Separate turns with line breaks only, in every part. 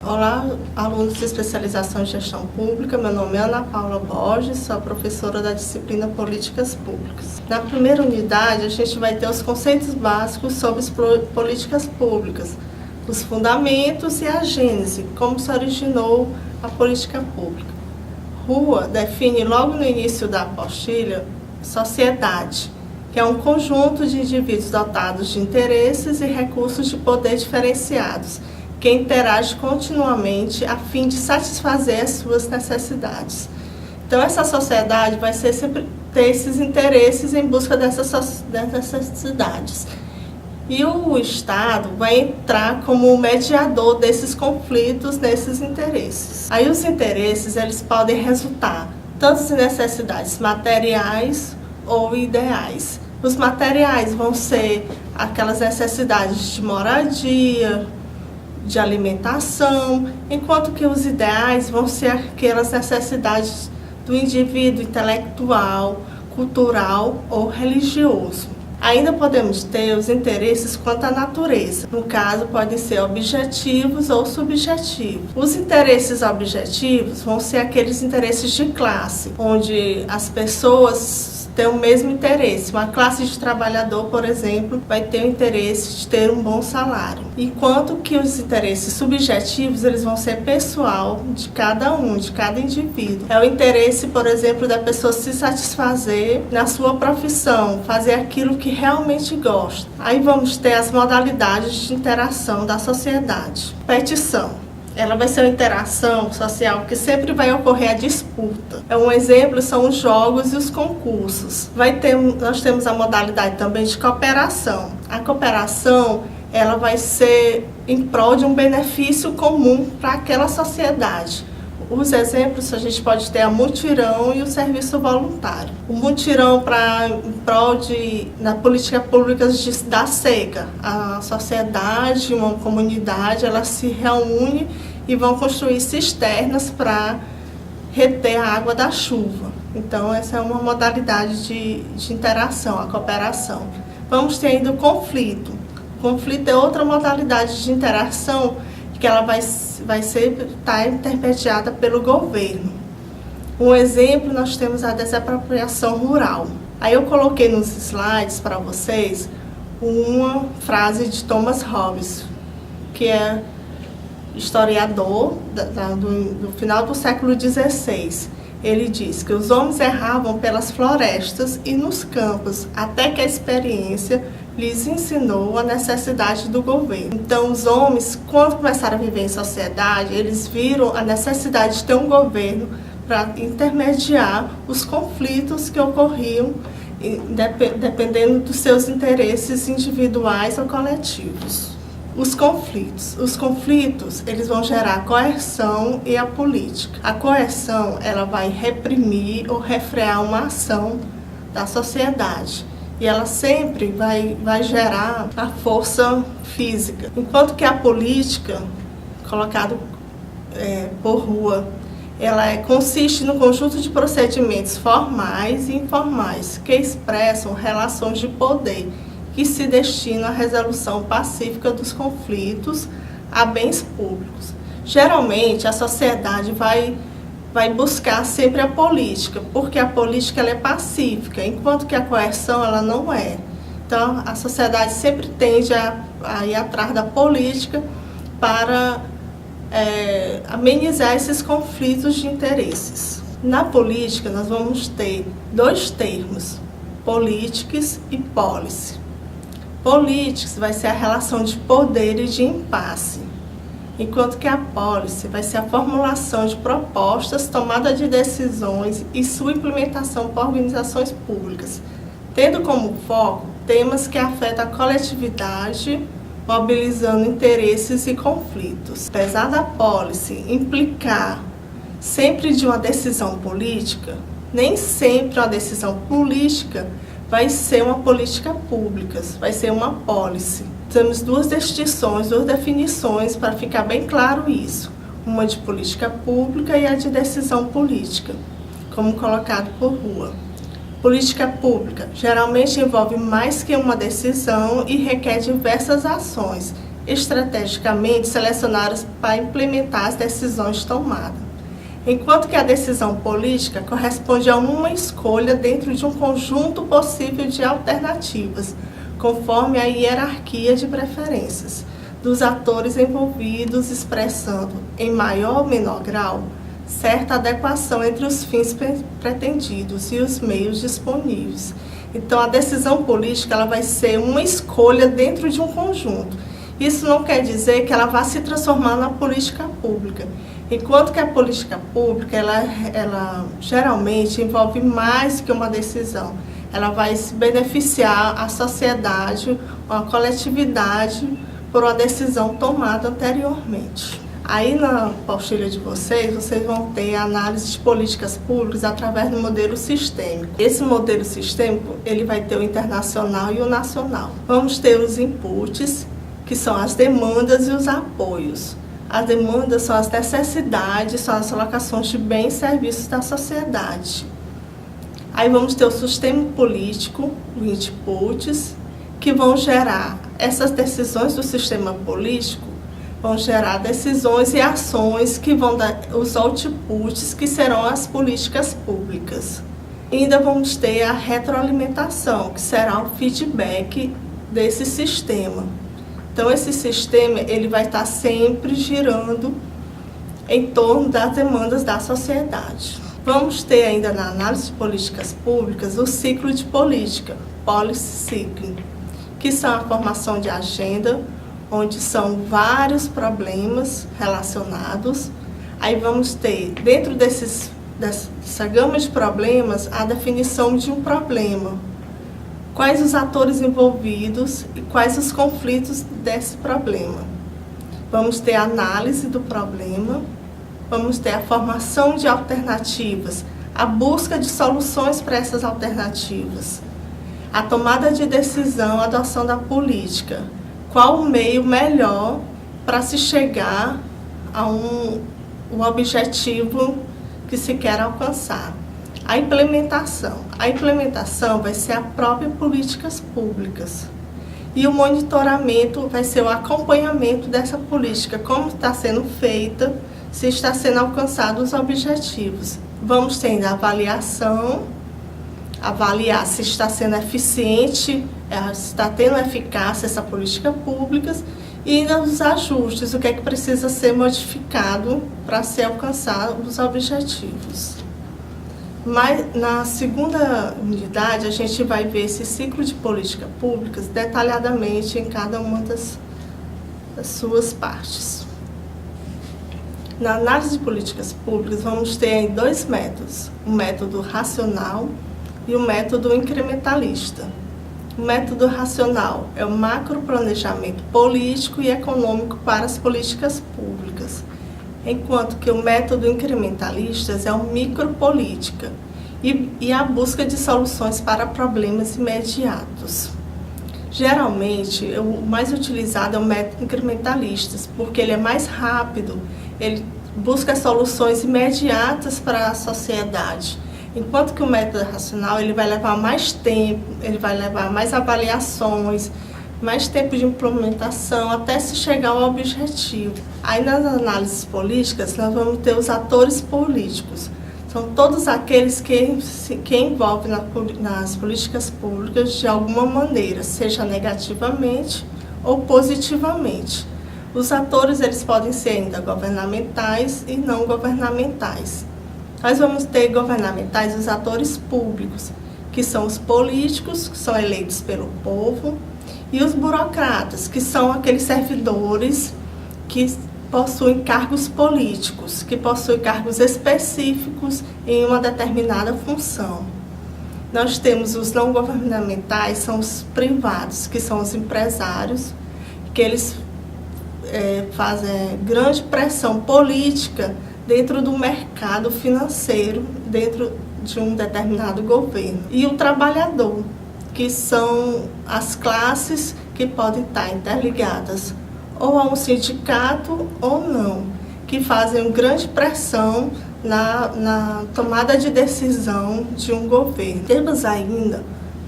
Olá, alunos de especialização em gestão pública. Meu nome é Ana Paula Borges, sou professora da disciplina Políticas Públicas. Na primeira unidade, a gente vai ter os conceitos básicos sobre as políticas públicas, os fundamentos e a gênese, como se originou a política pública. Rua define logo no início da apostila sociedade, que é um conjunto de indivíduos dotados de interesses e recursos de poder diferenciados, que interage continuamente a fim de satisfazer as suas necessidades. Então, essa sociedade vai sempre ter esses interesses em busca dessas necessidades. E o Estado vai entrar como mediador desses conflitos, desses interesses. Aí os interesses, eles podem resultar tanto de necessidades materiais ou ideais. Os materiais vão ser aquelas necessidades de moradia, de alimentação, enquanto que os ideais vão ser aquelas necessidades do indivíduo intelectual, cultural ou religioso. Ainda podemos ter os interesses quanto à natureza. No caso, podem ser objetivos ou subjetivos. Os interesses objetivos vão ser aqueles interesses de classe, onde as pessoas têm o mesmo interesse. Uma classe de trabalhador, por exemplo, vai ter o interesse de ter um bom salário. Enquanto que os interesses subjetivos, eles vão ser pessoal de cada um, de cada indivíduo. É o interesse, por exemplo, da pessoa se satisfazer na sua profissão, fazer aquilo que realmente gosta. Aí vamos ter as modalidades de interação da sociedade. Petição. Ela vai ser uma interação social que sempre vai ocorrer a disputa. Um exemplo são os jogos e os concursos. Nós temos a modalidade também de cooperação. A cooperação, ela vai ser em prol de um benefício comum para aquela sociedade. Os exemplos, a gente pode ter a mutirão e o serviço voluntário. O mutirão em prol na política pública da seca. A sociedade, uma comunidade, ela se reúne e vão construir cisternas para reter a água da chuva. Então, essa é uma modalidade de interação, a cooperação. Vamos ter ainda o conflito. O conflito é outra modalidade de interação que ela vai estar intermediada pelo governo. Um exemplo, nós temos a desapropriação rural. Aí eu coloquei nos slides para vocês uma frase de Thomas Hobbes, que é historiador do final do século XVI. Ele diz que os homens erravam pelas florestas e nos campos, até que a experiência lhes ensinou a necessidade do governo. Então, os homens, quando começaram a viver em sociedade, eles viram a necessidade de ter um governo para intermediar os conflitos que ocorriam, dependendo dos seus interesses individuais ou coletivos. Os conflitos, eles vão gerar a coerção e a política. A coerção, ela vai reprimir ou refrear uma ação da sociedade. E ela sempre vai gerar a força física. Enquanto que a política, colocada por Rua, ela consiste no conjunto de procedimentos formais e informais que expressam relações de poder que se destinam à resolução pacífica dos conflitos a bens públicos. Geralmente, a sociedade vai buscar sempre a política, porque a política ela é pacífica, enquanto que a coerção ela não é. Então, a sociedade sempre tende a ir atrás da política para amenizar esses conflitos de interesses. Na política, nós vamos ter dois termos, politics e policy. Politics vai ser a relação de poder e de impasse, enquanto que a policy vai ser a formulação de propostas, tomada de decisões e sua implementação por organizações públicas, tendo como foco temas que afetam a coletividade, mobilizando interesses e conflitos. Apesar da policy implicar sempre de uma decisão política, nem sempre uma decisão política vai ser uma política pública, vai ser uma policy. Temos duas distinções, duas definições para ficar bem claro isso. Uma de política pública e a de decisão política, como colocado por Rua. Política pública geralmente envolve mais que uma decisão e requer diversas ações, estrategicamente selecionadas para implementar as decisões tomadas. Enquanto que a decisão política corresponde a uma escolha dentro de um conjunto possível de alternativas, conforme a hierarquia de preferências dos atores envolvidos, expressando, em maior ou menor grau, certa adequação entre os fins pretendidos e os meios disponíveis. Então, a decisão política ela vai ser uma escolha dentro de um conjunto. Isso não quer dizer que ela vá se transformar na política pública. Enquanto que a política pública, ela geralmente envolve mais que uma decisão. Ela vai se beneficiar a sociedade, a coletividade, por uma decisão tomada anteriormente. Aí na apostila de vocês vão ter a análise de políticas públicas através do modelo sistêmico. Esse modelo sistêmico, ele vai ter o internacional e o nacional. Vamos ter os inputs, que são as demandas e os apoios. As demandas são as necessidades, são as alocações de bens e serviços da sociedade. Aí vamos ter o sistema político, os inputs, que vão gerar essas decisões do sistema político, vão gerar decisões e ações que vão dar os outputs, que serão as políticas públicas. E ainda vamos ter a retroalimentação, que será o feedback desse sistema. Então, esse sistema ele vai estar sempre girando em torno das demandas da sociedade. Vamos ter ainda na análise de políticas públicas o ciclo de política, policy cycle, que são a formação de agenda, onde são vários problemas relacionados. Aí vamos ter, dentro dessa gama de problemas, a definição de um problema. Quais os atores envolvidos e quais os conflitos desse problema. Vamos ter a análise do problema, vamos ter a formação de alternativas, a busca de soluções para essas alternativas, a tomada de decisão, a adoção da política. Qual o meio melhor para se chegar a um objetivo que se quer alcançar? A implementação. A implementação vai ser a própria políticas públicas. E o monitoramento vai ser o acompanhamento dessa política, como está sendo feita, se está sendo alcançados os objetivos. Vamos ter ainda a avaliação, avaliar se está sendo eficiente, se está tendo eficácia essa política pública, e ainda os ajustes, o que é que precisa ser modificado para ser alcançado os objetivos. Mas na segunda unidade a gente vai ver esse ciclo de políticas públicas detalhadamente em cada uma das suas partes. Na análise de políticas públicas vamos ter dois métodos, o método racional e o método incrementalista. O método racional é o macroplanejamento político e econômico para as políticas públicas, enquanto que o método incrementalista é o micropolítica e a busca de soluções para problemas imediatos. Geralmente, o mais utilizado é o método incrementalista, porque ele é mais rápido, ele busca soluções imediatas para a sociedade. Enquanto que o método racional ele vai levar mais tempo, ele vai levar mais avaliações, mais tempo de implementação até se chegar ao objetivo. Aí nas análises políticas nós vamos ter os atores políticos. São todos aqueles que envolvem nas políticas públicas de alguma maneira, seja negativamente ou positivamente. Os atores eles podem ser ainda governamentais e não governamentais. Nós vamos ter governamentais os atores públicos, que são os políticos, que são eleitos pelo povo, e os burocratas, que são aqueles servidores que possuem cargos políticos, que possuem cargos específicos em uma determinada função. Nós temos os não governamentais, são os privados, que são os empresários, que eles fazem grande pressão política dentro do mercado financeiro, dentro de um determinado governo. E o trabalhador, que são as classes que podem estar interligadas ou a um sindicato ou não, que fazem uma grande pressão na tomada de decisão de um governo. Temos ainda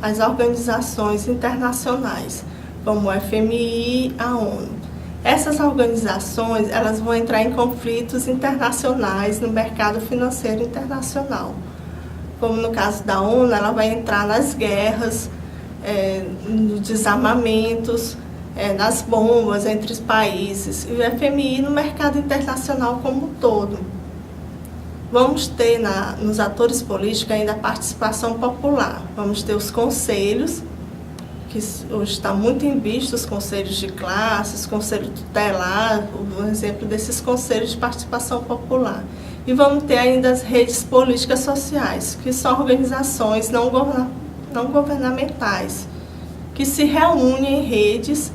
as organizações internacionais, como o FMI, a ONU. Essas organizações, elas vão entrar em conflitos internacionais no mercado financeiro internacional. Como no caso da ONU, ela vai entrar nas guerras, nos desarmamentos, nas bombas entre os países, e o FMI no mercado internacional como um todo. Vamos ter nos atores políticos ainda a participação popular. Vamos ter os conselhos, que hoje está muito em vista, os conselhos de classes, conselho tutelar, um exemplo desses conselhos de participação popular. E vamos ter ainda as redes políticas sociais, que são organizações não governamentais, que se reúnem em redes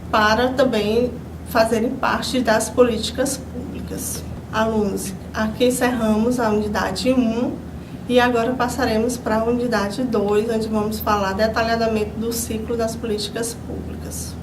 para também fazerem parte das políticas públicas. Alunos, aqui encerramos a unidade 1 e agora passaremos para a unidade 2, onde vamos falar detalhadamente do ciclo das políticas públicas.